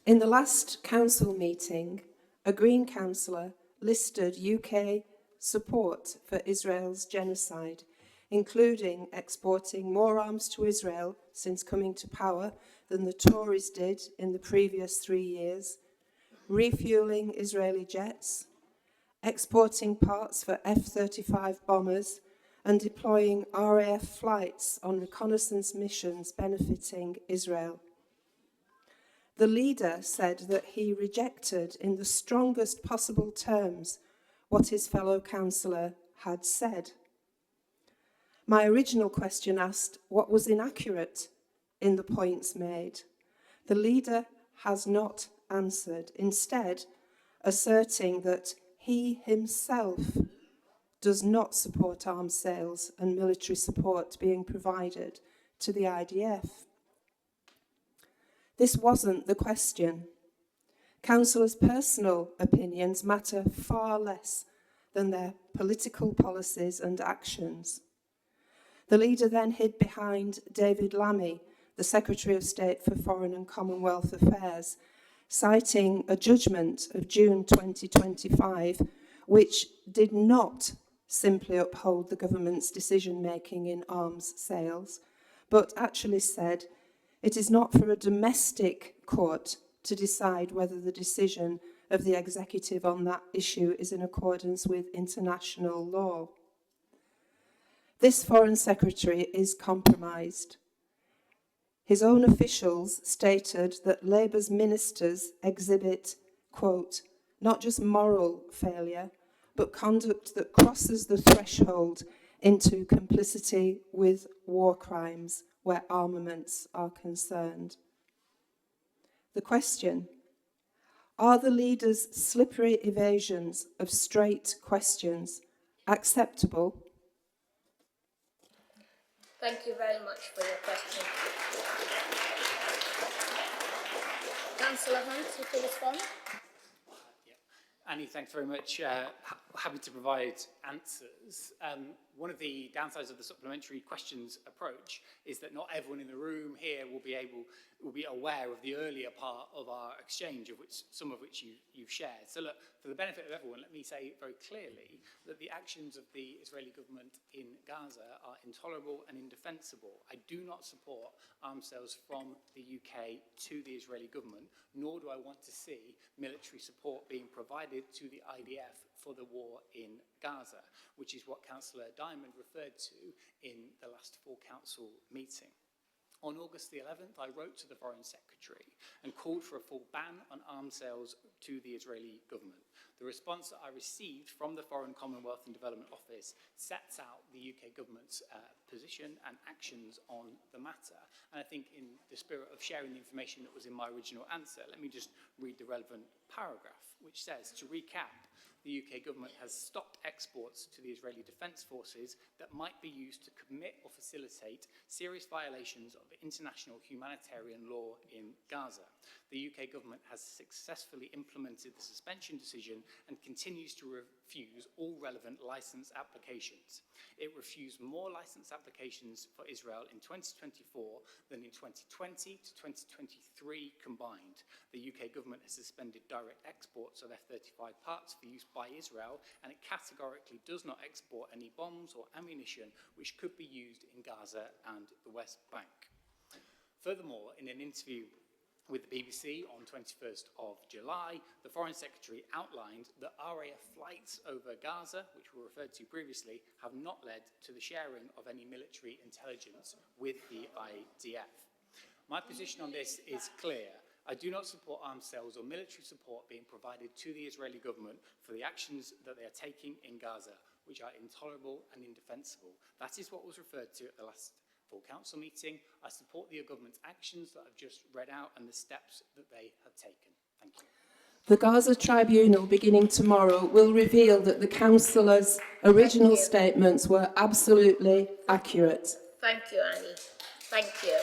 In the last council meeting, a Green councillor listed UK support for Israel's genocide, including exporting more arms to Israel since coming to power than the Tories did in the previous 3 years, refuelling Israeli jets, exporting parts for F-35 bombers, and deploying RAF flights on reconnaissance missions benefiting Israel. The leader said that he rejected in the strongest possible terms what his fellow councillor had said. My original question asked what was inaccurate in the points made. The leader has not answered, instead asserting that he himself does not support arms sales and military support being provided to the IDF. This wasn't the question. Councillors' personal opinions matter far less than their political policies and actions. The leader then hid behind David Lammy, the Secretary of State for Foreign and Commonwealth Affairs, citing a judgment of June 2025, which did not simply uphold the government's decision-making in arms sales, but actually said it is not for a domestic court to decide whether the decision of the executive on that issue is in accordance with international law. This Foreign Secretary is compromised. His own officials stated that Labour's ministers exhibit, quote, not just moral failure, but conduct that crosses the threshold into complicity with war crimes where armaments are concerned. The question, are the leader's slippery evasions of straight questions acceptable? Thank you very much for your question. Councillor Hunt, you can respond. Annie, thanks very much. Happy to provide answers. One of the downsides of the supplementary questions approach is that not everyone in the room here will be aware of the earlier part of our exchange, some of which you've shared. So look, for the benefit of everyone, let me say very clearly that the actions of the Israeli government in Gaza are intolerable and indefensible. I do not support arms sales from the UK to the Israeli government, nor do I want to see military support being provided to the IDF for the war in Gaza, which is what Councillor Diamond referred to in the last full council meeting. On August the 11th, I wrote to the Foreign Secretary and called for a full ban on arms sales to the Israeli government. The response that I received from the Foreign Commonwealth and Development Office sets out the UK government's position and actions on the matter. And I think in the spirit of sharing the information that was in my original answer, let me just read the relevant paragraph, which says, to recap, the UK government has stopped exports to the Israeli Defence Forces that might be used to commit or facilitate serious violations of international humanitarian law in Gaza. The UK government has successfully implemented the suspension decision and continues to refuse all relevant licence applications. It refused more licence applications for Israel in 2024 than in 2020 to 2023 combined. The UK government has suspended direct exports of F-35 parts for use by Israel, and it categorically does not export any bombs or ammunition which could be used in Gaza and the West Bank. Furthermore, in an interview with the BBC on 21st of July, the Foreign Secretary outlined that RAF flights over Gaza, which were referred to previously, have not led to the sharing of any military intelligence with the IDF. My position on this is clear. I do not support arms sales or military support being provided to the Israeli government for the actions that they are taking in Gaza, which are intolerable and indefensible. That is what was referred to at the last full council meeting. I support the government's actions that I've just read out and the steps that they have taken. Thank you. The Gaza Tribunal, beginning tomorrow, will reveal that the councillors' original statements were absolutely accurate. Thank you, Annie. Thank you.